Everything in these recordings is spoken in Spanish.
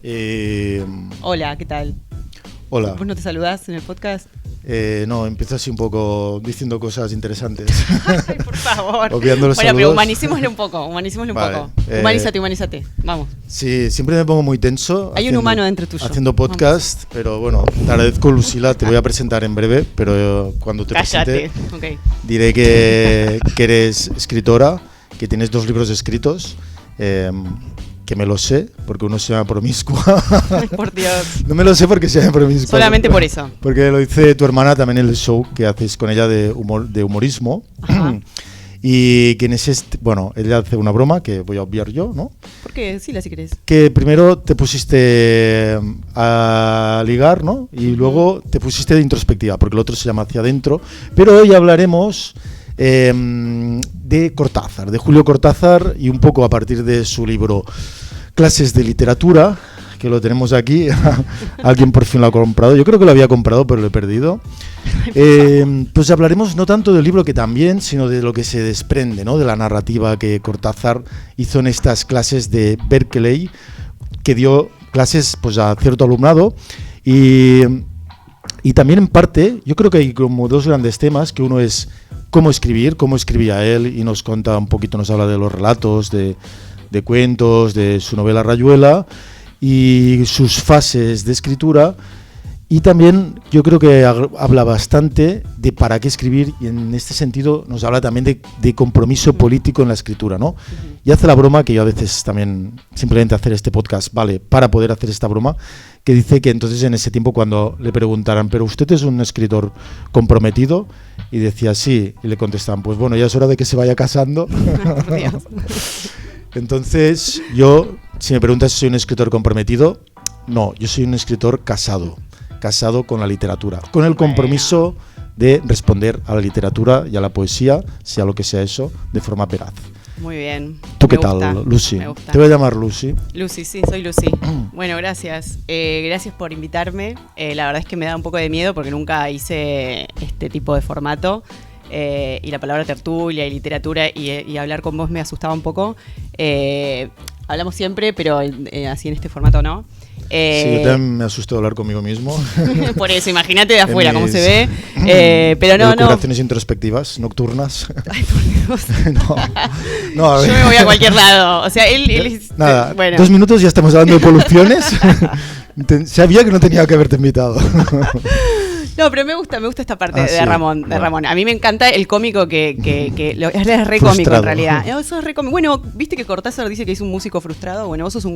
Hola, ¿qué tal? Hola. ¿Vos no te saludás en el podcast? No, empiezo así un poco diciendo cosas interesantes. Ay, por favor. Obviando los bueno, saludos. pero humanicémosle un poco, Vale, Humanízate. Vamos. Sí, siempre me pongo muy tenso. Hay un humano dentro tuyo. Haciendo podcast, pero bueno, te agradezco, Lucila, te voy a presentar en breve, pero cuando te Cállate. presente Okay. diré que eres escritora, que tienes 2 libros escritos, que me lo sé, porque uno se llama Promiscua. Ay, por Dios. No me lo sé porque se llama Promiscua. Solamente por eso. Porque lo dice tu hermana también en el show que haces con ella de humorismo. Ajá. Y quien es bueno, ella hace una broma que voy a obviar yo, ¿no? ¿Por qué? Sí, si querés. Que primero te pusiste a ligar, ¿no? Y luego te pusiste de introspectiva, porque el otro se llama Hacia Adentro. Pero hoy hablaremos de Cortázar, de Julio Cortázar, y un poco a partir de su libro Clases de Literatura, que lo tenemos aquí. Alguien por fin lo ha comprado. Yo creo que lo había comprado, pero lo he perdido. Pues hablaremos no tanto del libro, que también, sino de lo que se desprende, ¿no? De la narrativa que Cortázar hizo en estas clases de Berkeley, que dio clases pues a cierto alumnado. Y también en parte, yo creo que hay como 2 grandes temas, que uno es cómo escribía él, y nos cuenta un poquito, nos habla de los relatos, de cuentos, de su novela Rayuela y sus fases de escritura. Y también yo creo que habla bastante de para qué escribir, y en este sentido nos habla también de compromiso político en la escritura, ¿no? Y hace la broma, que yo a veces también, simplemente hacer este podcast vale para poder hacer esta broma, que dice que entonces en ese tiempo, cuando le preguntaran, ¿pero usted es un escritor comprometido? Y decía sí, y le contestaban, pues bueno, ya es hora de que se vaya casando. Entonces yo, si me preguntas si soy un escritor comprometido, no, yo soy un escritor casado con la literatura, con el compromiso de responder a la literatura y a la poesía, sea lo que sea eso, de forma veraz. Muy bien. ¿Tú qué tal, Lucy? Me gusta. Te voy a llamar Lucy. Lucy, sí, soy Lucy. Bueno, gracias. Gracias por invitarme. La verdad es que me da un poco de miedo porque nunca hice este tipo de formato. Y la palabra tertulia y literatura y hablar con vos me asustaba un poco. Hablamos siempre, pero así en este formato no. Sí, yo también me asusto de hablar conmigo mismo. Por eso, imagínate de afuera cómo se ve. Pero no. Recuperaciones introspectivas, nocturnas. Ay, por Dios. No, a ver. Yo me voy a cualquier lado. O sea, él es... Nada, bueno. 2 minutos y ya estamos hablando de poluciones. Sabía que no tenía que haberte invitado. No, pero me gusta esta parte de Ramón. De Ramón. A mí me encanta el cómico que es re cómico en realidad. Eso es re cómico. Bueno, viste que Cortázar dice que es un músico frustrado. Bueno, vos sos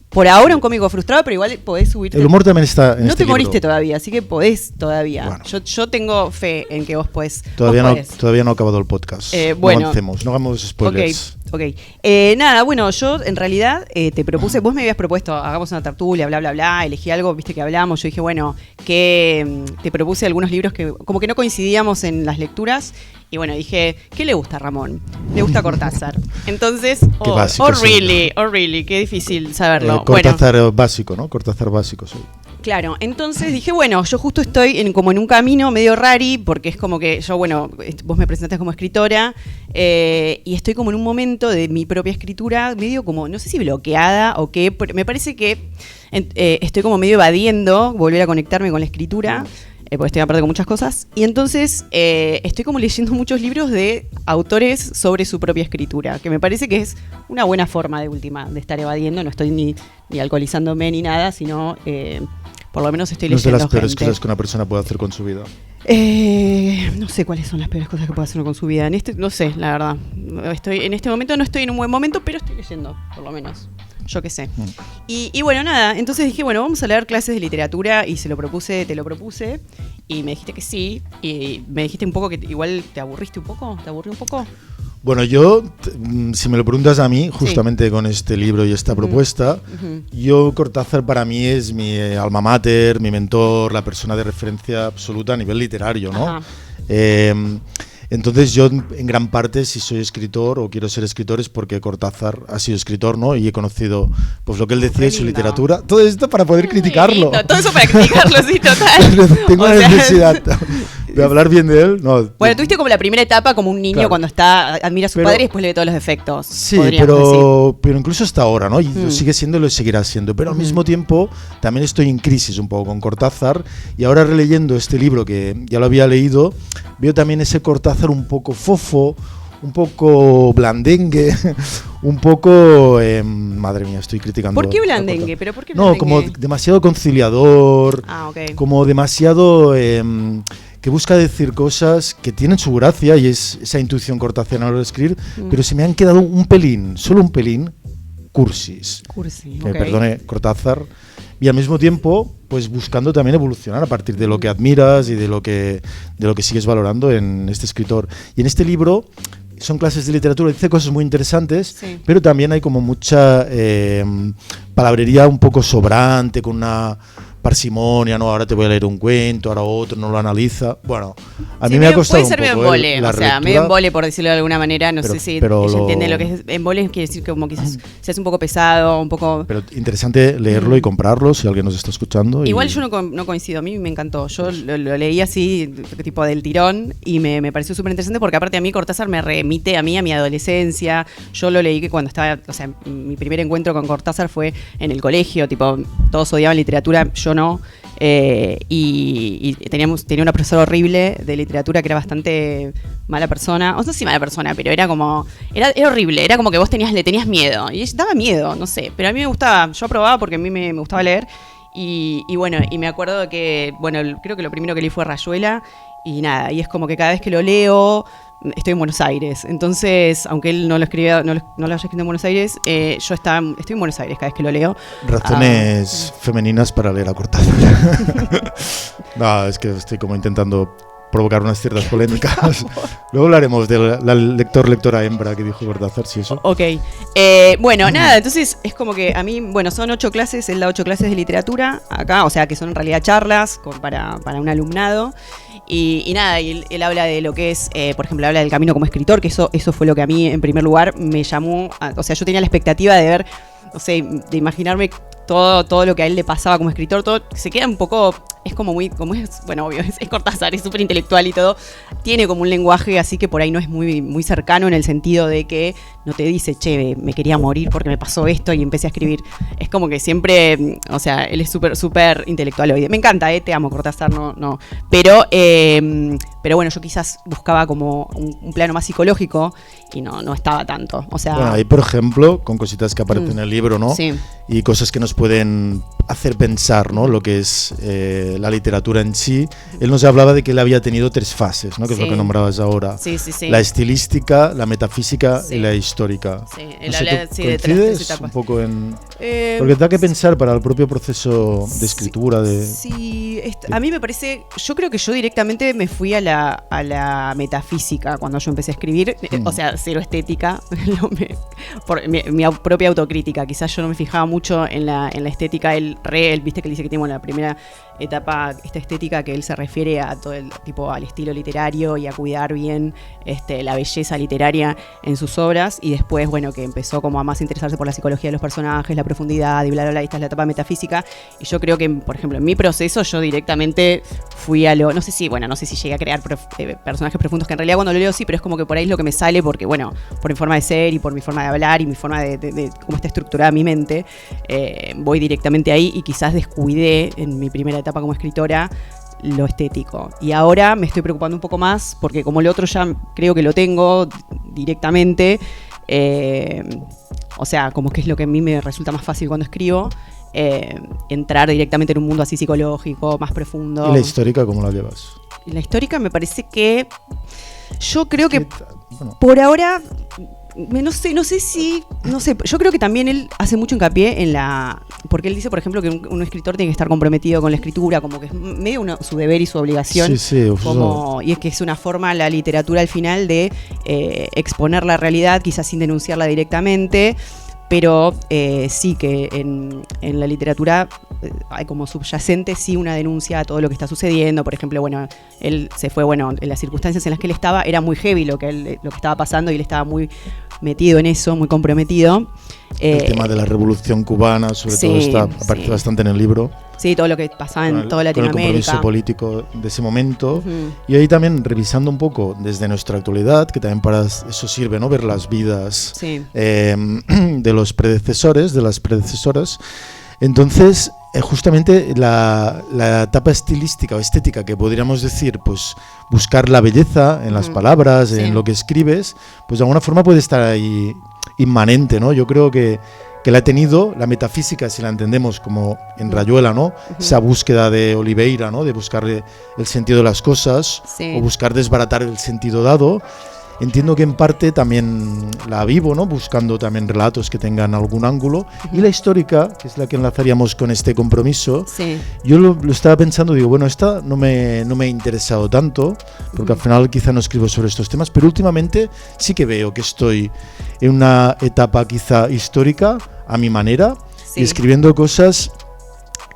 por ahora un cómico frustrado, pero igual podés subirte. El humor también está en No este te moriste libro. todavía, así que podés todavía. Bueno. Yo tengo fe en que vos podés. Todavía no ha acabado el podcast. Bueno. No avancemos, no hagamos spoilers. Ok. Nada, bueno, yo en realidad te propuse, vos me habías propuesto, hagamos una tertulia, bla, bla, bla, elegí algo, viste que hablamos, yo dije, bueno, que te propuse algunos libros que como que no coincidíamos en las lecturas, y bueno, dije, ¿qué le gusta a Ramón? Le gusta Cortázar. Entonces, really, qué difícil saberlo. Cortázar básico, ¿no? Cortázar básico soy. Claro, entonces dije, bueno, yo justo estoy como en un camino medio rari, porque es como que yo, bueno, vos me presentaste como escritora, y estoy como en un momento de mi propia escritura, medio como, no sé si bloqueada o qué, me parece que estoy como medio evadiendo volver a conectarme con la escritura, porque estoy aparte con muchas cosas, y entonces estoy como leyendo muchos libros de autores sobre su propia escritura, que me parece que es una buena forma de estar evadiendo, no estoy ni alcoholizándome ni nada, sino... por lo menos estoy leyendo. No es de las peores cosas que una persona puede hacer con su vida. No sé cuáles son las peores cosas que puede hacer con su vida. No sé, la verdad. En este momento no estoy en un buen momento, pero estoy leyendo, por lo menos. Yo qué sé. Y bueno, nada. Entonces dije, bueno, vamos a leer clases de literatura y te lo propuse. Y me dijiste que sí. Y me dijiste un poco que igual te aburriste un poco. ¿Te aburrí un poco? Bueno, yo, si me lo preguntas a mí, justamente con este libro y esta propuesta, yo, Cortázar para mí es mi alma mater, mi mentor, la persona de referencia absoluta a nivel literario, ¿no? Entonces yo, en gran parte, si soy escritor o quiero ser escritor es porque Cortázar ha sido escritor, ¿no? Y he conocido pues lo que él decía de su literatura. Todo esto para poder criticarlo. Todo eso para criticarlo, sí, total. Tengo la necesidad. de hablar bien de él. No, bueno, tuviste como la primera etapa como un niño claro. cuando admira a su padre y después le ve todos los defectos. Sí, pero incluso hasta ahora, ¿no? Y lo sigue siendo y lo seguirá siendo. Pero al mismo tiempo también estoy en crisis un poco con Cortázar, y ahora releyendo este libro que ya lo había leído, veo también ese Cortázar un poco fofo, un poco blandengue, un poco... madre mía, estoy criticando. ¿Por qué blandengue? ¿Pero por qué no, blandengue? como demasiado conciliador, okay. como demasiado... que busca decir cosas que tienen su gracia, y es esa intuición cortaciana a la hora de escribir, pero se me han quedado un pelín, solo un pelín, cursis. Cursi, okay. Perdone, Cortázar. Y al mismo tiempo, pues buscando también evolucionar a partir de lo que admiras y de lo que sigues valorando en este escritor. Y en este libro son clases de literatura, dice cosas muy interesantes, sí. Pero también hay como mucha palabrería un poco sobrante, con una parsimonia, ¿no? Ahora te voy a leer un cuento, ahora otro, no lo analiza. Bueno, a mí me ha costado puede ser un poco embole, la o sea, medio embole, por decirlo de alguna manera, no pero, sé si ella entiende lo que es embole, quiere decir que como quizás se hace un poco pesado, un poco... Pero interesante leerlo y comprarlo, si alguien nos está escuchando. Igual yo no coincido, a mí me encantó, yo lo leí así, tipo del tirón, y me pareció súper interesante, porque aparte a mí Cortázar me remite a mi adolescencia. Yo lo leí que cuando estaba, o sea, mi primer encuentro con Cortázar fue en el colegio, tipo, todos odiaban literatura, yo no. Y tenía una profesora horrible de literatura que era bastante mala persona, o no sé si mala persona, pero era como, era horrible, era como que vos le tenías miedo, y daba miedo, no sé, pero a mí me gustaba, yo aprobaba porque a mí me gustaba leer, y bueno, y me acuerdo que, bueno, creo que lo primero que leí fue Rayuela, y nada, y es como que cada vez que lo leo, estoy en Buenos Aires, entonces, aunque él no lo haya escrito en Buenos Aires, yo estoy en Buenos Aires cada vez que lo leo. Razones femeninas para leer a Cortázar. No, es que estoy como intentando provocar unas ciertas polémicas. Luego hablaremos de la lectora hembra que dijo Cortázar, si eso. Ok. Bueno, nada, entonces es como que a mí, bueno, son 8 clases, él da 8 clases de literatura acá, o sea que son en realidad charlas para un alumnado. Y nada, y él habla de lo que es, por ejemplo, habla del camino como escritor, que eso fue lo que a mí en primer lugar me llamó, o sea, yo tenía la expectativa de ver, no sé, de imaginarme todo lo que a él le pasaba como escritor, todo se queda un poco, es como muy, bueno, obvio, es Cortázar, es súper intelectual y todo, tiene como un lenguaje así que por ahí no es muy, muy cercano en el sentido de que no te dice, che, me quería morir porque me pasó esto y empecé a escribir. Es como que siempre, o sea, él es súper, súper intelectual hoy. Me encanta, te amo, Cortázar, no. Pero bueno, yo quizás buscaba como un plano más psicológico y no estaba tanto. O sea, bueno, ahí por ejemplo, con cositas que aparecen en el libro, ¿no? Sí. Y cosas que nos pueden hacer pensar, ¿no? Lo que es la literatura en sí. Él nos hablaba de que él había tenido 3 fases, ¿no? Que es lo que nombrabas ahora. Sí. La estilística, la metafísica y la histórica. Sí, él habla de 3 etapas. Un poco en... Porque da que pensar para el propio proceso de escritura. Sí, a mí me parece... Yo creo que yo directamente me fui a la metafísica cuando yo empecé a escribir. O sea, cero estética. Por mi propia autocrítica. Quizás yo no me fijaba mucho en la estética. Él viste que dice que tenemos la primera etapa, esta estética que él se refiere a todo el tipo, al estilo literario y a cuidar bien la belleza literaria en sus obras, y después, bueno, que empezó como a más interesarse por la psicología de los personajes, la profundidad y bla, bla, bla. Esta es la etapa metafísica, y yo creo que, por ejemplo, en mi proceso yo directamente fui a no sé si llegué a crear personajes profundos, que en realidad cuando lo leo sí, pero es como que por ahí es lo que me sale, porque bueno, por mi forma de ser y por mi forma de hablar y mi forma de cómo está estructurada mi mente, voy directamente ahí, y quizás descuidé en mi primera etapa como escritora lo estético. Y ahora me estoy preocupando un poco más, porque como lo otro ya creo que lo tengo directamente, o sea, como que es lo que a mí me resulta más fácil cuando escribo, entrar directamente en un mundo así psicológico, más profundo. ¿Y la histórica cómo la llevas? La histórica me parece que... Yo creo que por ahora... No sé, yo creo que también él hace mucho hincapié en porque él dice, por ejemplo, que un escritor tiene que estar comprometido con la escritura, como que es medio su deber y su obligación, y es que es una forma, la literatura al final, de exponer la realidad, quizás sin denunciarla directamente, pero sí que en la literatura hay como subyacente sí una denuncia a todo lo que está sucediendo. Por ejemplo, bueno, él se fue, bueno, en las circunstancias en las que él estaba, era muy heavy lo que estaba pasando y él estaba muy metido en eso, muy comprometido. El tema de la revolución cubana, sobre todo, aparece bastante en el libro. Sí, todo lo que pasaba en toda Latinoamérica. Con el compromiso político de ese momento. Y ahí también revisando un poco desde nuestra actualidad, que también para eso sirve, ¿no? Ver las vidas de los predecesores, de las predecesoras. Entonces, justamente la etapa estilística o estética que podríamos decir, pues buscar la belleza en las palabras, en lo que escribes, pues de alguna forma puede estar ahí inmanente, ¿no? Yo creo que la ha tenido, la metafísica, si la entendemos como en Rayuela, ¿no? Esa búsqueda de Oliveira, ¿no? De buscar el sentido de las cosas o buscar desbaratar el sentido dado. Entiendo que en parte también la vivo, ¿no? Buscando también relatos que tengan algún ángulo. Y la histórica, que es la que enlazaríamos con este compromiso, yo lo estaba pensando, digo, bueno, esta no me ha interesado tanto, porque al final quizá no escribo sobre estos temas, pero últimamente sí que veo que estoy en una etapa quizá histórica, a mi manera, y escribiendo cosas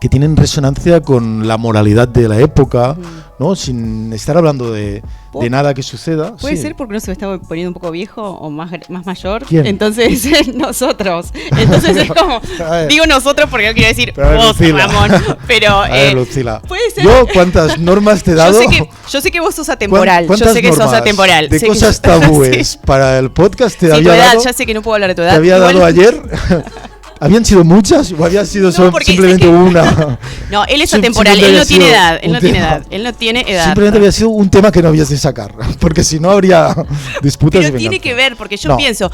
que tienen resonancia con la moralidad de la época, ¿no? Sin estar hablando de nada que suceda. ¿Puede ser porque uno se está poniendo un poco viejo o más mayor? ¿Quién? Entonces, nosotros. Entonces es como, digo nosotros porque no quiero decir vos, Lucila. Ramón. Pero, a ver, Lucila. ¿puede ser? ¿Yo cuántas normas te he dado? Yo sé que vos sos atemporal. ¿Cuántas Yo sé que sos normas atemporal. de Sé cosas que, tabúes para el podcast te había tu edad, dado? ya sé que no puedo hablar de tu edad. ¿Te había Igual, dado ayer? ¿Habían sido muchas o había sido simplemente una? No, él es atemporal, él no tiene edad, él no tiene edad. Simplemente había sido un tema que no habías de sacar, porque si no habría disputas. Pero tiene que ver, porque yo pienso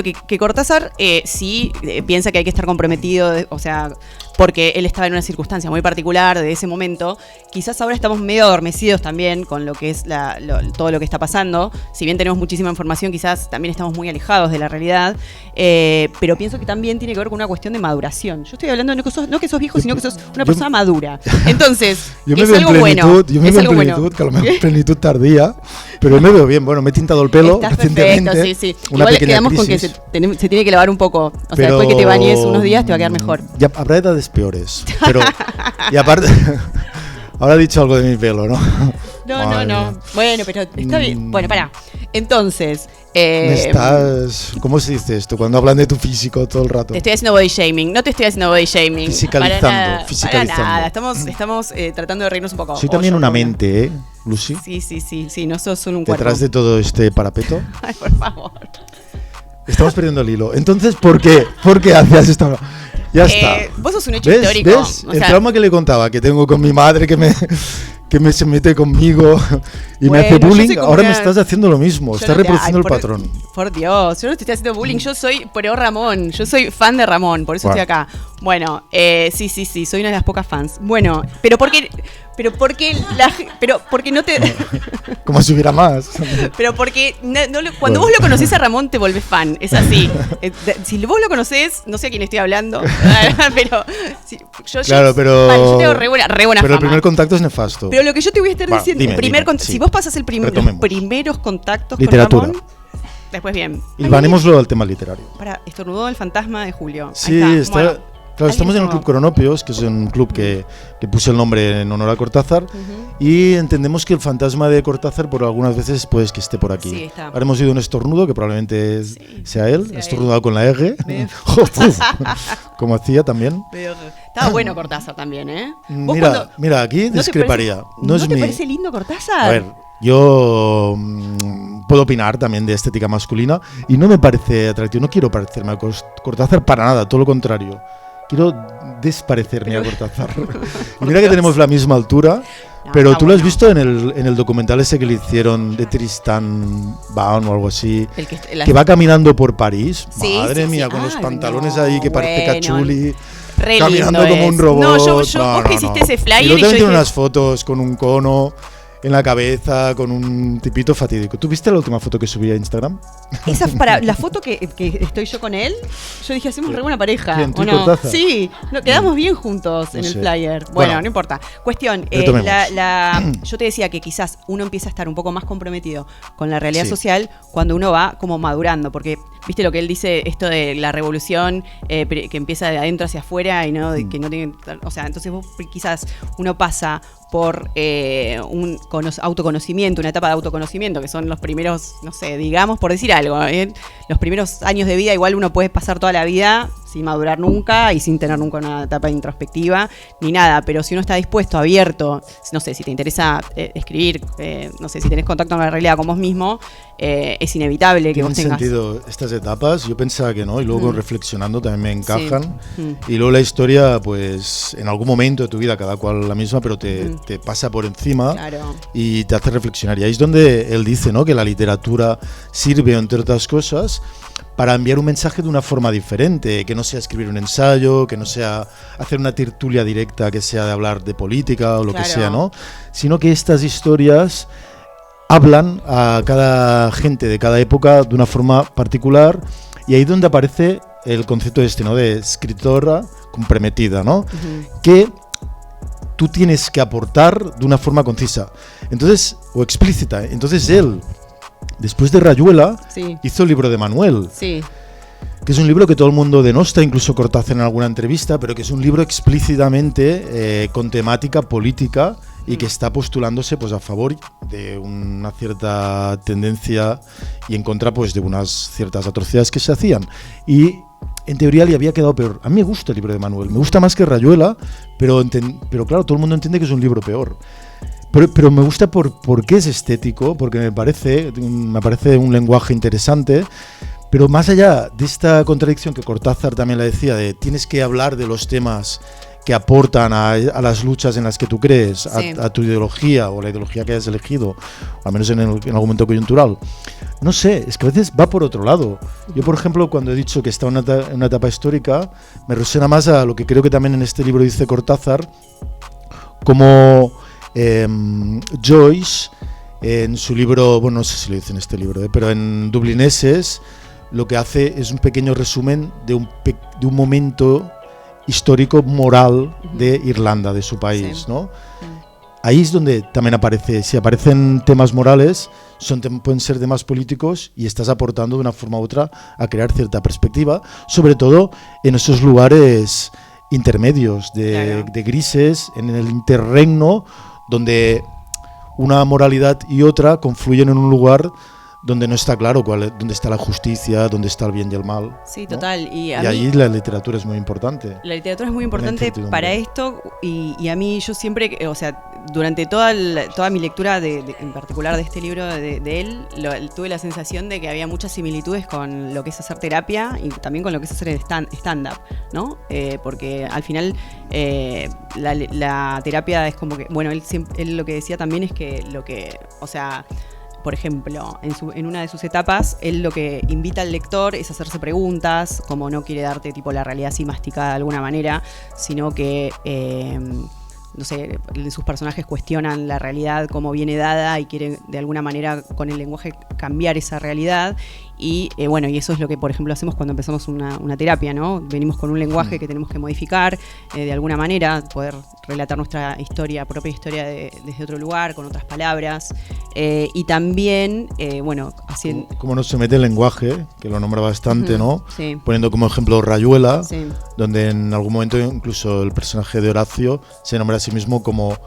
que Cortázar sí piensa que hay que estar comprometido, o sea, porque él estaba en una circunstancia muy particular de ese momento. Quizás ahora estamos medio adormecidos también con lo que es todo lo que está pasando. Si bien tenemos muchísima información, quizás también estamos muy alejados de la realidad. Pero pienso que también tiene que ver con una cuestión de maduración. Yo estoy hablando no que sos viejo, sino que sos una persona madura. Entonces, es algo bueno. Yo me veo en plenitud, que a lo mejor plenitud tardía, pero me veo bien. Bueno, me he tintado el pelo recientemente. Perfecto, sí. Igual quedamos crisis. Con que se tiene que lavar un poco. O sea, después que te bañes unos días te va a quedar mejor. Ya habrá edades peores, pero y aparte ahora he dicho algo de mi pelo, ¿no? No. Bueno, pero está bien. Bueno, pará. Entonces, ¿cómo se dice esto? Cuando hablan de tu físico todo el rato. Te estoy haciendo body shaming. No te estoy haciendo body shaming. Fisicalizando. Para nada. Estamos tratando de reírnos un poco. Soy también una mente, Lucy. Sí. No sos solo un cuerpo. Detrás de todo este parapeto. Ay, por favor. Estamos perdiendo el hilo. Entonces, ¿por qué? ¿Por qué hacías esto? Ya está. Vos sos un hecho histórico. ¿Ves? El trauma que le contaba, que tengo con mi madre, que se mete conmigo y me hace bullying. Ahora me estás haciendo lo mismo. Estás reproduciendo el patrón. Por Dios, yo no te estoy haciendo bullying. Yo soy pro Ramón. Yo soy fan de Ramón. Por eso estoy acá. Bueno, sí. Soy una de las pocas fans. Bueno, pero ¿por qué no te... Como si hubiera más. Pero porque cuando vos lo conocés a Ramón te volvés fan, es así. Si vos lo conocés, no sé a quién estoy hablando, pero yo tengo re buena pero fama. El primer contacto es nefasto. Pero lo que yo te voy a estar diciendo, si vos pasas los primeros contactos literatura. Con Ramón, después bien. Hilvanémoslo al tema literario. Estornudó el fantasma de Julio. Sí, está... Claro, estamos en el Club Cronopios, que es un club que puse el nombre en honor a Cortázar, y entendemos que el fantasma de Cortázar por algunas veces puede que esté por aquí. Sí, está. Ahora hemos oído un estornudo, que probablemente sea él, estornudado con la R, como hacía también. Estaba bueno Cortázar también, ¿eh? Mira, aquí discreparía. ¿No te parece lindo Cortázar? A ver, yo puedo opinar también de estética masculina y no me parece atractivo, no quiero parecerme a Cortázar para nada, todo lo contrario. Quiero desparecerme a Cortázar. Y mira que tenemos la misma altura, pero tú lo has visto en el documental ese que le hicieron de Tristan Baun o algo así, que va caminando por París. Sí, Madre mía, con los pantalones ahí que parece cachuli. lindo Caminando como un robot. No, vos que hiciste ese flyer y yo también tiene unas fotos con un cono en la cabeza con un tipito fatídico. ¿Tú viste la última foto que subí a Instagram? Esa para la foto que estoy yo con él, yo dije, hacemos re buena pareja. ¿Quién, tú ¿o y no? Cortázar? Sí, nos quedamos bien juntos No en el sé. flyer. Bueno, Bueno, no importa. Cuestión, retomemos. yo te decía que quizás uno empieza a estar un poco más comprometido con la realidad Sí. social cuando uno va como madurando, porque viste lo que él dice, esto de la revolución que empieza de adentro hacia afuera y no de que no tiene, o sea, entonces vos quizás uno pasa por un autoconocimiento, una etapa de autoconocimiento, que son los primeros, no sé, digamos, por decir algo, los primeros años de vida. Igual uno puede pasar toda la vida sin madurar nunca y sin tener nunca una etapa introspectiva ni nada, pero si uno está dispuesto, abierto, no sé, si te interesa escribir, no sé, si tenés contacto con la realidad con vos mismo, es inevitable que ¿Tienen vos tengas... sentido estas etapas? Yo pensaba que no, y luego reflexionando también me encajan. Sí. Y luego la historia, pues en algún momento de tu vida, cada cual la misma, pero te pasa por encima. Claro. Y te hace reflexionar. Y ahí es donde él dice, ¿no?, que la literatura sirve, entre otras cosas, para enviar un mensaje de una forma diferente, que no sea escribir un ensayo, que no sea hacer una tertulia directa, que sea de hablar de política o lo que sea, ¿no? Sino que estas historias hablan a cada gente de cada época de una forma particular, y ahí es donde aparece el concepto ¿no?, de escritora comprometida, ¿no? Que tú tienes que aportar de una forma concisa, entonces, o explícita. Entonces él, después de Rayuela, hizo el libro de Manuel, que es un libro que todo el mundo denosta, incluso Cortázar en alguna entrevista, pero que es un libro explícitamente con temática política y que está postulándose pues a favor de una cierta tendencia y en contra pues de unas ciertas atrocidades que se hacían. Y en teoría le había quedado peor. A mí me gusta el libro de Manuel, me gusta más que Rayuela, pero claro, todo el mundo entiende que es un libro peor. Pero me gusta porque es estético, porque me parece un lenguaje interesante. Pero más allá de esta contradicción que Cortázar también la decía, de tienes que hablar de los temas que aportan a las luchas en las que tú crees, a tu ideología o la ideología que hayas elegido, o al menos en algún momento coyuntural. No sé, es que a veces va por otro lado. Yo, por ejemplo, cuando he dicho que está en una etapa histórica, me resuena más a lo que creo que también en este libro dice Cortázar, como Joyce, en su libro, bueno, no sé si lo dice en este libro, pero en Dublineses, lo que hace es un pequeño resumen de un momento histórico moral de Irlanda, de su país, ¿no? Ahí es donde también aparece, si aparecen temas morales, pueden ser temas políticos, y estás aportando de una forma u otra a crear cierta perspectiva, sobre todo en esos lugares intermedios, de grises, en el interregno, donde una moralidad y otra confluyen en un lugar donde no está claro dónde está la justicia, dónde está el bien y el mal. Sí, ¿no? total. Y ahí la literatura es muy importante. La literatura es muy importante para esto, y a mí yo siempre, o sea, durante toda mi lectura, en particular de este libro de él, tuve la sensación de que había muchas similitudes con lo que es hacer terapia y también con lo que es hacer stand-up, ¿no? Porque al final la terapia es como que, bueno, él lo que decía también es que o sea, por ejemplo, en una de sus etapas, él lo que invita al lector es hacerse preguntas, como no quiere darte tipo la realidad así masticada de alguna manera, sino que, no sé, sus personajes cuestionan la realidad como viene dada y quieren de alguna manera con el lenguaje cambiar esa realidad. Y bueno, y eso es lo que, por ejemplo, hacemos cuando empezamos una terapia, ¿no? Venimos con un lenguaje que tenemos que modificar de alguna manera, poder relatar nuestra propia historia desde otro lugar, con otras palabras. Y también, bueno, haciendo... Como nos se mete el lenguaje, que lo nombra bastante, ¿no? Sí. Poniendo como ejemplo Rayuela, donde en algún momento incluso el personaje de Horacio se nombra a sí mismo como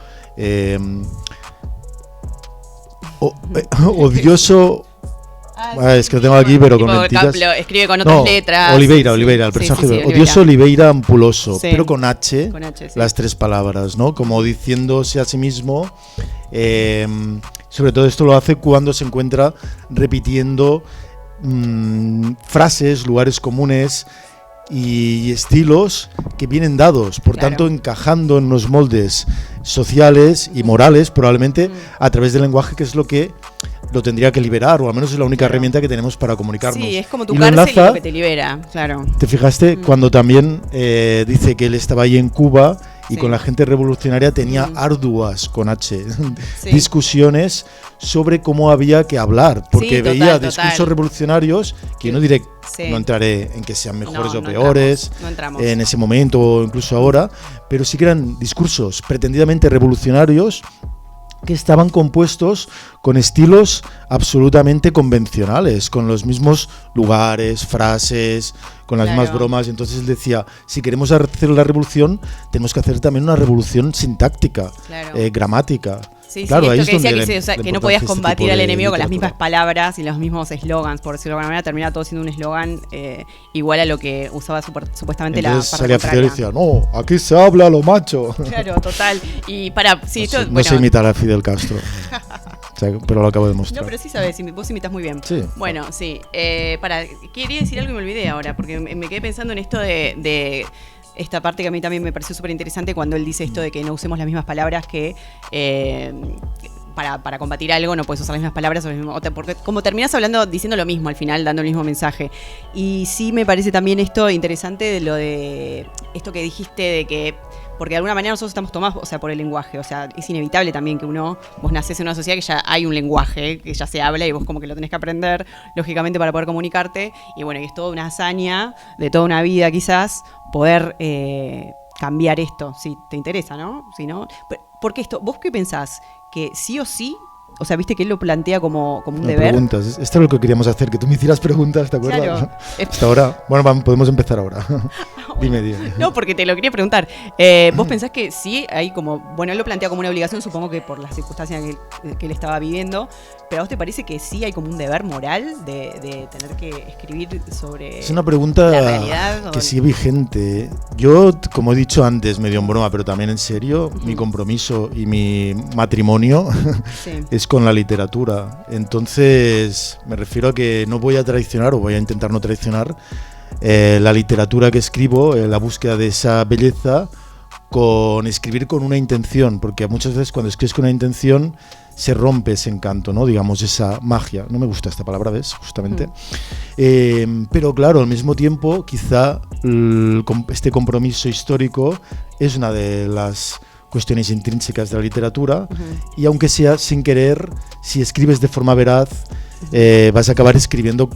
odioso. Es que lo tengo aquí, pero con mentiras. Escribe con otras letras. Oliveira, el personaje de odioso Oliveira ampuloso, pero con H, sí. las tres palabras, ¿no? Como diciéndose a sí mismo. Sobre todo esto lo hace cuando se encuentra repitiendo frases, lugares comunes y estilos que vienen dados, por tanto encajando en los moldes sociales y morales, probablemente a través del lenguaje, que es lo que lo tendría que liberar, o al menos es la única herramienta que tenemos para comunicarnos. Sí, es como tu cárcel y lo que te libera, claro. ¿Te fijaste cuando también dice que él estaba ahí en Cuba y Sí. con la gente revolucionaria tenía arduas, con H, Sí. discusiones sobre cómo había que hablar, porque Sí, total, veía total. discursos revolucionarios que no diré, Sí. no entraré en que sean mejores No, o no peores no entramos. en ese momento o incluso ahora, pero sí que eran discursos pretendidamente revolucionarios que estaban compuestos con estilos absolutamente convencionales, con los mismos lugares, frases, con las mismas Claro. bromas. Entonces él decía, si queremos hacer la revolución, tenemos que hacer también una revolución sintáctica, Claro. gramática. Sí, Claro, sí, ahí esto es que decía donde que, la- o sea, la que no podías importancia de este combatir tipo al de enemigo con las literatura. mismas palabras y los mismos eslogans, por decirlo de alguna manera, termina todo siendo un eslogan igual a lo que usaba supuestamente Entonces la salía parte Fidel y contraria. decía, no, aquí se habla lo macho. Claro, total. Y para, sí, No esto, sé, no bueno, sé imitar a Fidel Castro, o sea, pero lo acabo de no, mostrar. pero sí sabes, vos imitas muy bien. Sí. Bueno, sí. Quería decir algo y me olvidé ahora, porque me quedé pensando en esto de esta parte que a mí también me pareció súper interesante cuando él dice esto de que no usemos las mismas palabras que para combatir algo no puedes usar las mismas palabras o porque como terminas diciendo lo mismo al final, dando el mismo mensaje. Y sí me parece también esto interesante de lo de esto que dijiste de que porque de alguna manera nosotros estamos tomados, o sea, por el lenguaje, o sea, es inevitable también que vos nacés en una sociedad que ya hay un lenguaje, que ya se habla y vos como que lo tenés que aprender, lógicamente, para poder comunicarte, y bueno, y es toda una hazaña de toda una vida quizás, poder cambiar esto, si te interesa, ¿no? Si no, porque esto, ¿vos qué pensás? ¿Que sí o sí? O sea, viste que él lo plantea como un No, deber. preguntas. Esto es lo que queríamos hacer, que tú me hicieras preguntas, ¿te acuerdas? Claro. Hasta ahora. Bueno, podemos empezar ahora. Dime. No, porque te lo quería preguntar. ¿Vos pensás que sí hay como... Bueno, él lo plantea como una obligación, supongo que por las circunstancias que él estaba viviendo, pero ¿a vos te parece que sí hay como un deber moral de tener que escribir sobre Es una pregunta la realidad? que sigue vigente. Yo, como he dicho antes, medio en broma, pero también en serio, mi compromiso y mi matrimonio Sí. es con la literatura. Entonces, me refiero a que no voy a traicionar, o voy a intentar no traicionar, la literatura que escribo, la búsqueda de esa belleza, con escribir con una intención, porque muchas veces cuando escribes con una intención se rompe ese encanto, ¿no? Digamos, esa magia. No me gusta esta palabra, ¿ves? Justamente. Pero claro, al mismo tiempo, quizá este compromiso histórico es una de las cuestiones intrínsecas de la literatura, y aunque sea sin querer, si escribes de forma veraz, vas a acabar escribiendo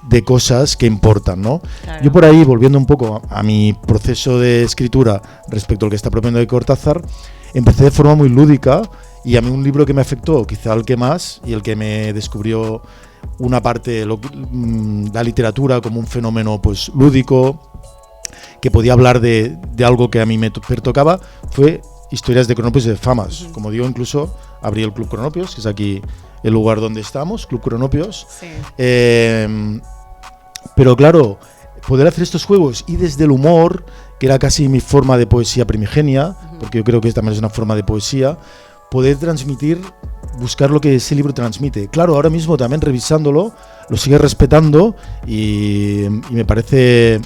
de cosas que importan, ¿no? Claro. Yo por ahí, volviendo un poco a mi proceso de escritura respecto al que está proponiendo de Cortázar, empecé de forma muy lúdica, y a mí un libro que me afectó, quizá el que más, y el que me descubrió una parte, la literatura como un fenómeno pues lúdico, que podía hablar de algo que a mí me pertocaba, fue Historias de Cronopios y de Famas. Como digo, incluso abrí el Club Cronopios, que es aquí el lugar donde estamos, Club Cronopios. Sí. Pero claro, poder hacer estos juegos y desde el humor, que era casi mi forma de poesía primigenia, porque yo creo que también es una forma de poesía, poder transmitir, buscar lo que ese libro transmite. Claro, ahora mismo también revisándolo, lo sigue respetando y me parece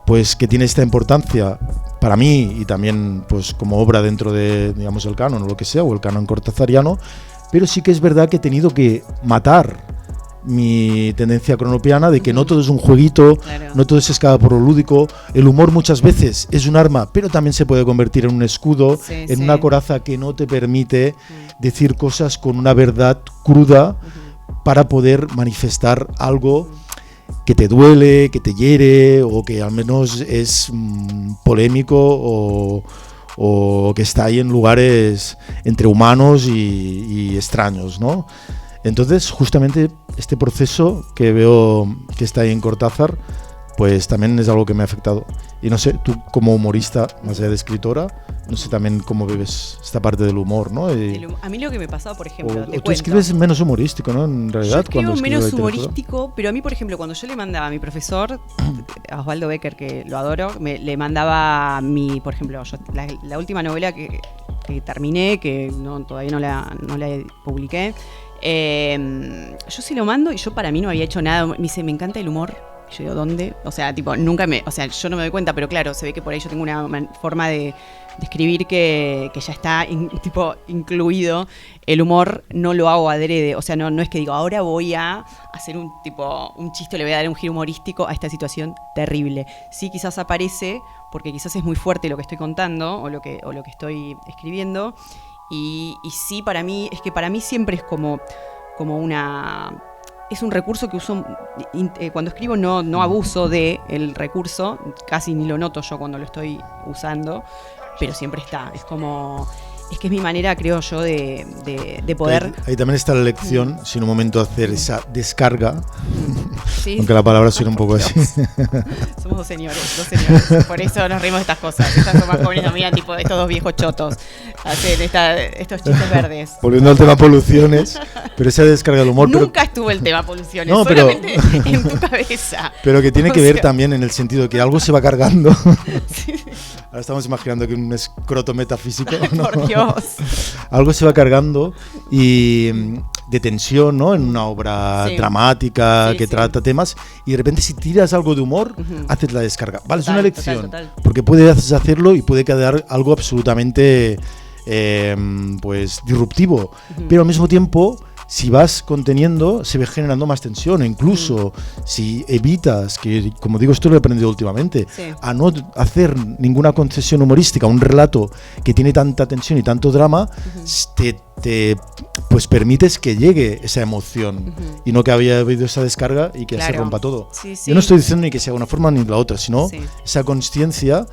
pues que tiene esta importancia para mí y también pues como obra dentro de, digamos, el canon o lo que sea, o el canon cortazariano, pero sí que es verdad que he tenido que matar mi tendencia cronopiana de que no todo es un jueguito, Claro. no todo se escapa por lo lúdico. El humor muchas veces es un arma, pero también se puede convertir en un escudo, Sí, en sí. una coraza que no te permite decir cosas con una verdad cruda para poder manifestar algo que te duele, que te hiere, o que al menos es polémico, o que está ahí en lugares entre humanos y extraños, ¿no? Entonces, justamente este proceso que veo que está ahí en Cortázar, pues también es algo que me ha afectado. Y no sé, tú como humorista, más allá de escritora, no sé también cómo vives esta parte del humor, ¿no? A mí lo que me pasaba, por ejemplo, O te tú cuento. escribes menos humorístico, ¿no? En realidad, Yo escribo cuando menos escribes literatura. humorístico, pero a mí, por ejemplo, cuando yo le mandaba a mi profesor, a Osvaldo Becker, que lo adoro, le mandaba por ejemplo, la última novela que terminé, que todavía no la publiqué, yo se lo mando y yo para mí no había hecho nada. Me dice, me encanta el humor. Yo digo, ¿dónde? O sea, tipo, yo no me doy cuenta, pero claro, se ve que por ahí yo tengo una forma de escribir que ya está incluido. El humor no lo hago adrede, o sea, no es que digo, ahora voy a hacer un chiste, le voy a dar un giro humorístico a esta situación terrible. Sí, quizás aparece porque quizás es muy fuerte lo que estoy contando o lo que estoy escribiendo. Y sí, para mí siempre es como una... Es un recurso que uso, cuando escribo no abuso del recurso, casi ni lo noto yo cuando lo estoy usando, pero siempre está, es que es mi manera, creo yo, de poder... Ahí también está la lección, si en un momento hacer esa descarga, sí, aunque la palabra suena un poco así. Somos dos señores, por eso nos rimos de estas cosas. Estas son más jóvenes, mira, tipo estos dos viejos chotos, hacen estos chistes verdes. Volviendo al tema poluciones, pero esa descarga del humor... Nunca estuvo el tema poluciones, no, solamente en tu cabeza. Pero que tiene que ver también en el sentido de que algo se va cargando. Sí. Ahora estamos imaginando que un escroto metafísico, ¿no? Por Dios. Algo se va cargando y de tensión, ¿no? En una obra dramática que trata temas, y de repente si tiras algo de humor, haces la descarga. Vale, es una lección, total. Porque puedes hacerlo y puede quedar algo absolutamente pues disruptivo, pero al mismo tiempo, si vas conteniendo, se va generando más tensión. E incluso si evitas, que como digo, esto lo he aprendido últimamente, a no hacer ninguna concesión humorística, un relato que tiene tanta tensión y tanto drama, te pues permites que llegue esa emoción y no que había habido esa descarga y que se rompa todo. Yo no estoy diciendo ni que sea una forma ni la otra, sino esa consciencia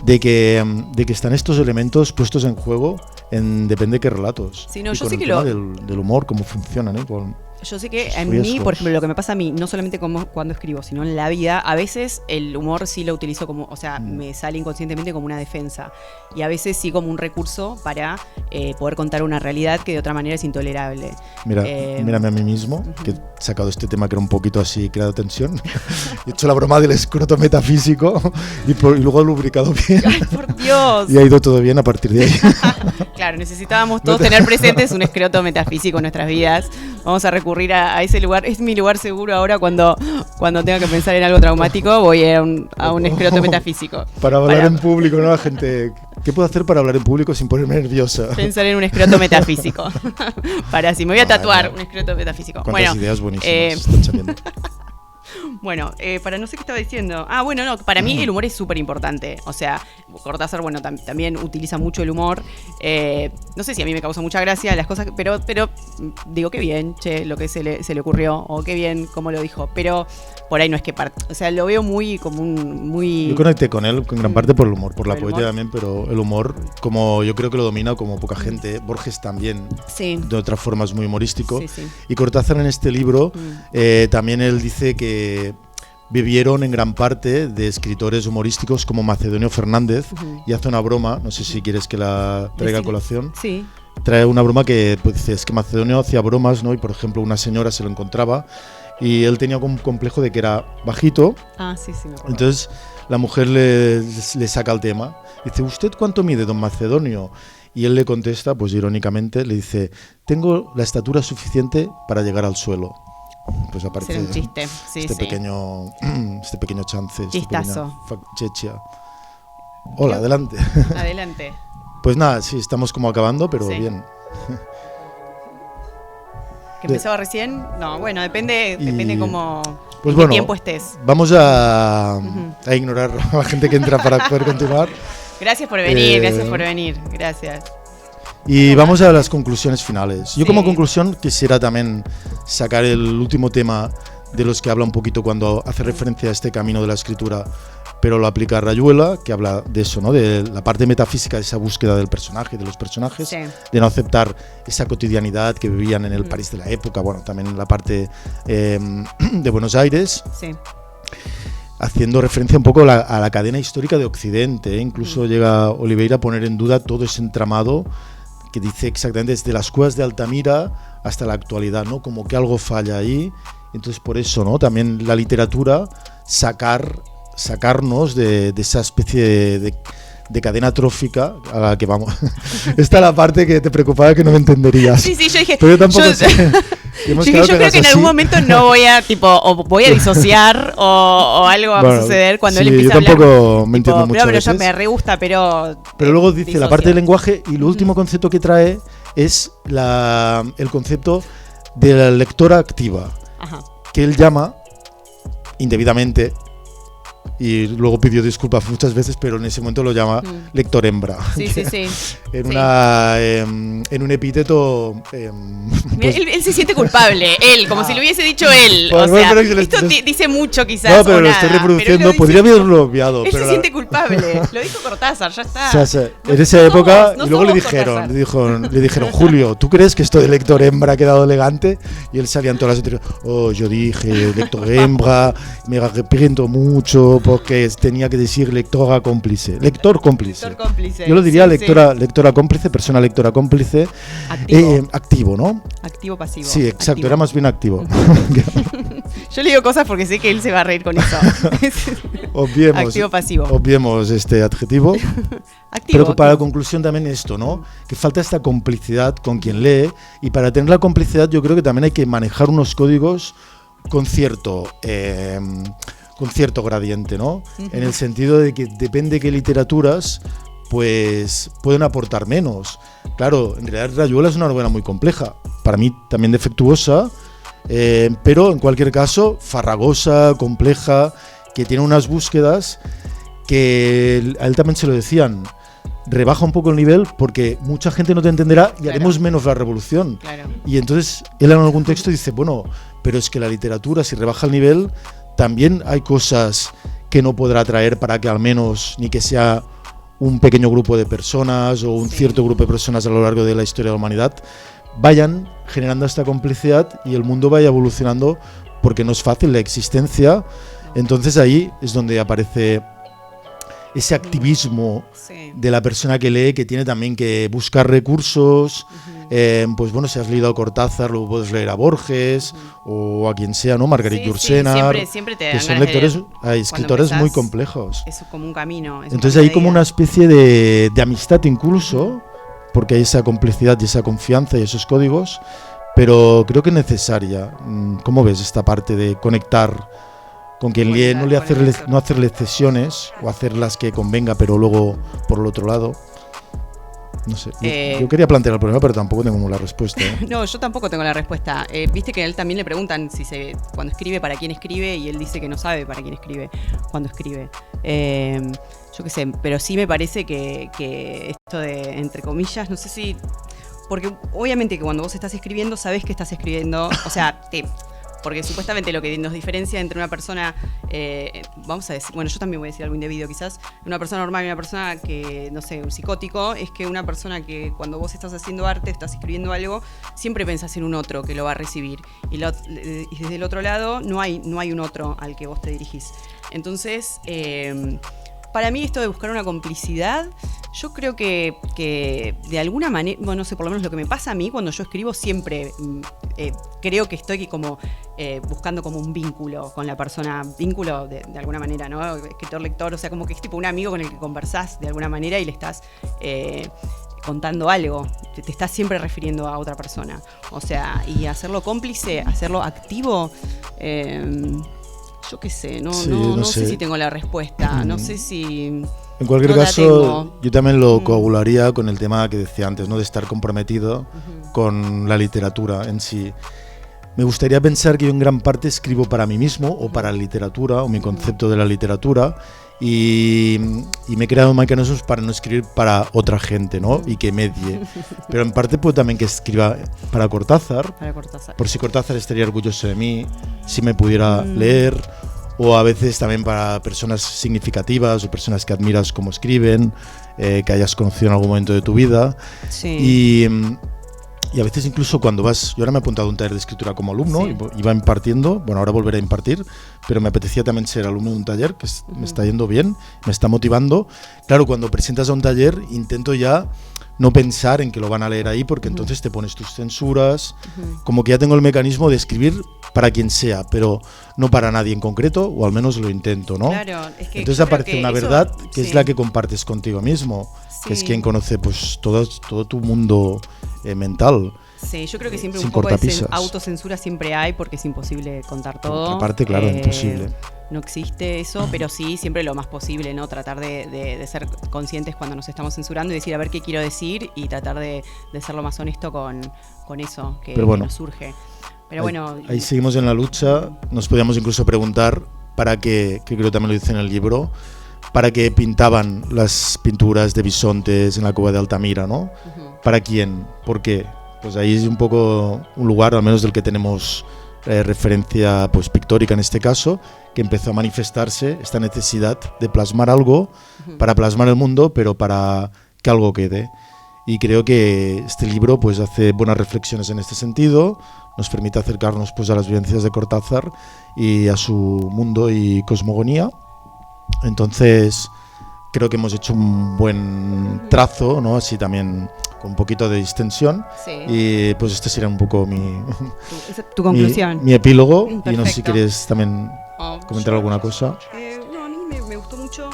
de que están estos elementos puestos en juego depende de qué relatos. Sí, no, y yo con sé el que tema del humor, cómo funcionan, yo sé que en mí, por ejemplo, lo que me pasa a mí, no solamente cuando escribo, sino en la vida, a veces el humor sí lo utilizo como, o sea, me sale inconscientemente como una defensa. Y a veces sí como un recurso para poder contar una realidad que de otra manera es intolerable. Mírame a mí mismo, que he sacado este tema que era un poquito así, creado tensión. He hecho la broma del escroto metafísico y luego he lubricado bien. ¡Ay, por Dios! Y ha ido todo bien a partir de ahí. Claro, necesitábamos todos tener presentes un escroto metafísico en nuestras vidas. Vamos a recurrir a ese lugar. Es mi lugar seguro ahora cuando tenga que pensar en algo traumático, voy a un escroto metafísico. Para hablar en público, ¿no? La gente, ¿qué puedo hacer para hablar en público sin ponerme nerviosa? Pensar en un escroto metafísico. Me voy a tatuar un escroto metafísico. Cuántas ideas buenísimas están saliendo. Bueno, para no sé qué estaba diciendo. No, para mí el humor es súper importante. O sea, Cortázar, bueno, también utiliza mucho el humor. No sé si a mí me causa mucha gracia las cosas, pero digo, qué bien, lo que se le ocurrió, o qué bien cómo lo dijo. Pero por ahí no es que o sea, lo veo muy como muy... Yo conecté con él en gran parte por el humor, por la poesía también, pero el humor, como yo creo que lo domina como poca gente. Borges también, de otras formas muy humorístico. Sí. Y Cortázar en este libro también él dice que vivieron en gran parte de escritores humorísticos como Macedonio Fernández, y hace una broma, no sé si quieres que la traiga a colación. Sí. Trae una broma que pues, dice, es que Macedonio hacía bromas, ¿no? Y por ejemplo una señora se lo encontraba y él tenía un complejo de que era bajito. Sí, me acuerdo. Entonces la mujer le saca el tema. Dice, ¿usted cuánto mide, don Macedonio? Y él le contesta, pues irónicamente, le dice, tengo la estatura suficiente para llegar al suelo. Pues aparece un chiste. este pequeño chance, chistazo. Chechia. Hola, adelante. Adelante. Pues nada, sí, estamos como acabando, pero bien. ¿Que empezaba recién? No, bueno, depende cómo pues qué tiempo estés. Vamos a ignorar a la gente que entra para poder continuar. Gracias por venir, gracias. Y vamos a las conclusiones finales. Yo como conclusión quisiera también sacar el último tema de los que habla un poquito cuando hace referencia a este camino de la escritura, pero lo aplica a Rayuela, que habla de eso, ¿no? De la parte metafísica de esa búsqueda del personaje, de los personajes, de no aceptar esa cotidianidad que vivían en el París de la época, bueno, también en la parte de Buenos Aires. Sí. Haciendo referencia un poco a la cadena histórica de Occidente, ¿eh? Incluso llega Oliveira a poner en duda todo ese entramado que dice exactamente desde las cuevas de Altamira hasta la actualidad, ¿no? Como que algo falla ahí. Entonces por eso, ¿no? También la literatura sacarnos de esa especie de cadena trófica a la que vamos. Esta es la parte que te preocupaba que no me entenderías. Sí, yo dije. Pero yo tampoco sé. Yo creo que en algún momento no voy a voy a disociar o algo va a suceder cuando él empieza a hablar. Yo tampoco me entiendo mucho. Pero yo me re gusta, pero luego dice disocia. La parte del lenguaje, y el último concepto que trae es el concepto de la lectora activa, que él llama indebidamente y luego pidió disculpas muchas veces, pero en ese momento lo llama lector hembra. Sí, sí, sí. En un epíteto... pues, él se siente culpable, él, como si lo hubiese dicho él. Pues, o sea, bueno, esto dice mucho quizás. No, pero o lo nada, estoy reproduciendo, pero podría haberlo obviado. Él pero se siente culpable, lo dijo Cortázar, ya está. O sea, en esa época, y luego le dijeron, Julio, ¿tú crees que esto de lector hembra ha quedado elegante? Y él salía en todas las entrevistas, yo dije lector hembra, me arrepiento mucho porque tenía que decir lectora cómplice. Lector cómplice. Yo lo diría lectora cómplice, persona lectora cómplice. Activo, ¿no? Activo pasivo. Sí, exacto, activo. Era más bien activo. Yo le digo cosas porque sé que él se va a reír con eso. Activo pasivo. Obviemos este adjetivo. Activo, pero para la conclusión también esto, ¿no? Que falta esta complicidad con quien lee, y para tener la complicidad yo creo que también hay que manejar unos códigos con cierto gradiente, ¿no? En el sentido de que depende de qué literaturas pues pueden aportar menos. Claro, en realidad Rayuela es una novela muy compleja, para mí también defectuosa, pero en cualquier caso farragosa, compleja, que tiene unas búsquedas que a él también se lo decían. Rebaja un poco el nivel porque mucha gente no te entenderá y haremos menos la revolución. Y entonces él en algún texto dice, bueno, pero es que la literatura, si rebaja el nivel, también hay cosas que no podrá traer para que al menos, ni que sea un pequeño grupo de personas o un cierto grupo de personas a lo largo de la historia de la humanidad, vayan generando esta complicidad y el mundo vaya evolucionando, porque no es fácil la existencia. Entonces ahí es donde aparece ese activismo de la persona que lee, que tiene también que buscar recursos. Pues bueno, si has leído a Cortázar, luego puedes leer a Borges o a quien sea, ¿no? Marguerite Yourcenar, siempre te que son lectores, hay escritores muy complejos. Es como un camino. Entonces hay como una especie de amistad incluso, porque hay esa complicidad y esa confianza y esos códigos, pero creo que es necesaria. ¿Cómo ves esta parte de conectar con quien lee, no hacerle cesiones o hacer las que convenga, pero luego por el otro lado? No sé, yo quería plantear el problema, pero tampoco tengo la respuesta. No, yo tampoco tengo la respuesta. Viste que a él también le preguntan cuando escribe, para quién escribe, y él dice que no sabe para quién escribe cuando escribe. Yo qué sé, pero sí me parece que esto de, entre comillas, no sé si... Porque obviamente que cuando vos estás escribiendo, sabés que estás escribiendo, o sea, porque supuestamente lo que nos diferencia entre una persona, vamos a decir, bueno, yo también voy a decir algo indebido quizás, una persona normal y una persona que, no sé, un psicótico, es que una persona que cuando vos estás haciendo arte, estás escribiendo algo, siempre pensás en un otro que lo va a recibir. Y desde el otro lado no hay un otro al que vos te dirigís. Entonces, para mí esto de buscar una complicidad, yo creo que de alguna manera, bueno, no sé, por lo menos lo que me pasa a mí cuando yo escribo, siempre creo que estoy como buscando como un vínculo con la persona, vínculo de alguna manera, ¿no? Escritor-lector, o sea, como que es tipo un amigo con el que conversás de alguna manera y le estás contando algo, te estás siempre refiriendo a otra persona. O sea, y hacerlo cómplice, hacerlo activo... yo qué sé, no sé si tengo la respuesta, no sé si... En cualquier caso, yo también lo coagularía con el tema que decía antes, ¿no? De estar comprometido con la literatura en sí. Me gustaría pensar que yo en gran parte escribo para mí mismo o para la literatura o mi concepto de la literatura, y me he creado mecanismos para no escribir para otra gente, ¿no? Y que medie. Pero en parte puedo también que escriba para Cortázar, por si Cortázar estaría orgulloso de mí, si me pudiera leer, o a veces también para personas significativas o personas que admiras cómo escriben, que hayas conocido en algún momento de tu vida. Sí. Y a veces incluso cuando vas... Yo ahora me he apuntado a un taller de escritura como alumno, iba impartiendo, bueno, ahora volveré a impartir, pero me apetecía también ser alumno de un taller, que me está yendo bien, me está motivando. Claro, cuando presentas a un taller intento ya no pensar en que lo van a leer ahí, porque entonces te pones tus censuras, como que ya tengo el mecanismo de escribir para quien sea, pero no para nadie en concreto, o al menos lo intento, ¿no? Claro, es que entonces aparece una verdad que es la que compartes contigo mismo, que es quien conoce pues todo tu mundo mental. Sí, yo creo que siempre un poco de autocensura siempre hay, porque es imposible contar todo. Aparte, claro, imposible. No existe eso, pero sí, siempre lo más posible, ¿no? Tratar de ser conscientes cuando nos estamos censurando y decir a ver qué quiero decir, y tratar de ser lo más honesto con eso que nos surge. Pero bueno, ahí seguimos en la lucha. Nos podíamos incluso preguntar para qué, que creo también lo dice en el libro, para qué pintaban las pinturas de bisontes en la cueva de Altamira, ¿no? ¿Para quién? ¿Por qué? Pues ahí es un poco un lugar, al menos del que tenemos referencia pues pictórica en este caso, que empezó a manifestarse esta necesidad de plasmar algo, para plasmar el mundo, pero para que algo quede. Y creo que este libro pues hace buenas reflexiones en este sentido, nos permite acercarnos pues a las vivencias de Cortázar y a su mundo y cosmogonía. Entonces creo que hemos hecho un buen trazo, ¿no? Así también con un poquito de distensión. Sí. Y pues este sería un poco tu conclusión. mi epílogo. Perfecto. Y no sé si quieres también comentar alguna cosa. No, a mí me gustó mucho.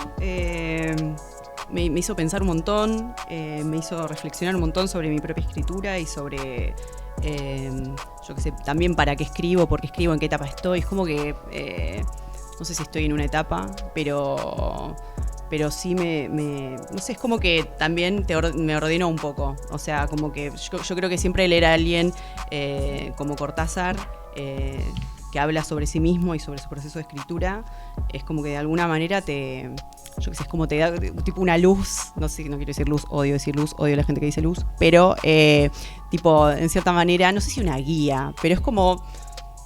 Me hizo pensar un montón, me hizo reflexionar un montón sobre mi propia escritura y sobre, yo qué sé, también para qué escribo, por qué escribo, en qué etapa estoy. Es como que, no sé si estoy en una etapa, pero sí no sé, es como que también me ordenó un poco. O sea, como que yo creo que siempre leer a alguien como Cortázar, que habla sobre sí mismo y sobre su proceso de escritura, es como que de alguna manera yo qué sé, es como te da tipo una luz, no sé, no quiero decir luz, odio a la gente que dice luz, pero tipo, en cierta manera, no sé si una guía, pero es como,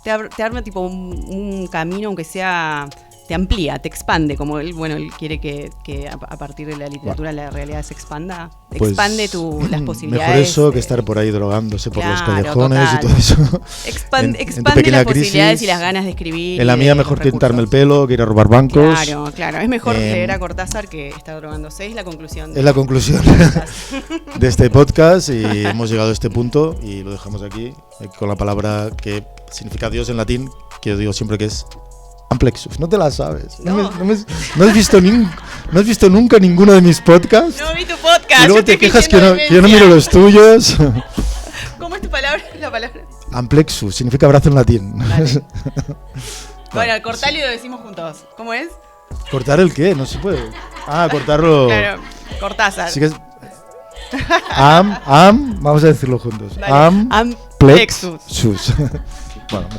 te arma tipo un camino, aunque sea, te amplía, te expande, como él quiere que a partir de la literatura la realidad se expanda, pues, expande las posibilidades. Mejor eso que estar por ahí drogándose por los callejones total. Y todo eso. Expande crisis, las posibilidades y las ganas de escribir. En la mía mejor pintarme el pelo que ir a robar bancos. Claro, es mejor leer a Cortázar que estar drogándose, es la conclusión. Es la conclusión de este podcast y hemos llegado a este punto y lo dejamos aquí con la palabra que significa Dios en latín, que yo digo siempre que es Amplexus. No te la sabes. No has visto nunca ninguno de mis podcasts. No vi tu podcast. Y luego te quejas que yo no miro los tuyos. ¿Cómo es tu palabra? La palabra. Amplexus significa abrazo en latín. Vale. Bueno, cortarlo y lo decimos juntos. ¿Cómo es? ¿Cortar el qué? No se puede. Cortarlo. Claro, Cortázar. Así que es vamos a decirlo juntos. Vale. Amplexus. Bueno,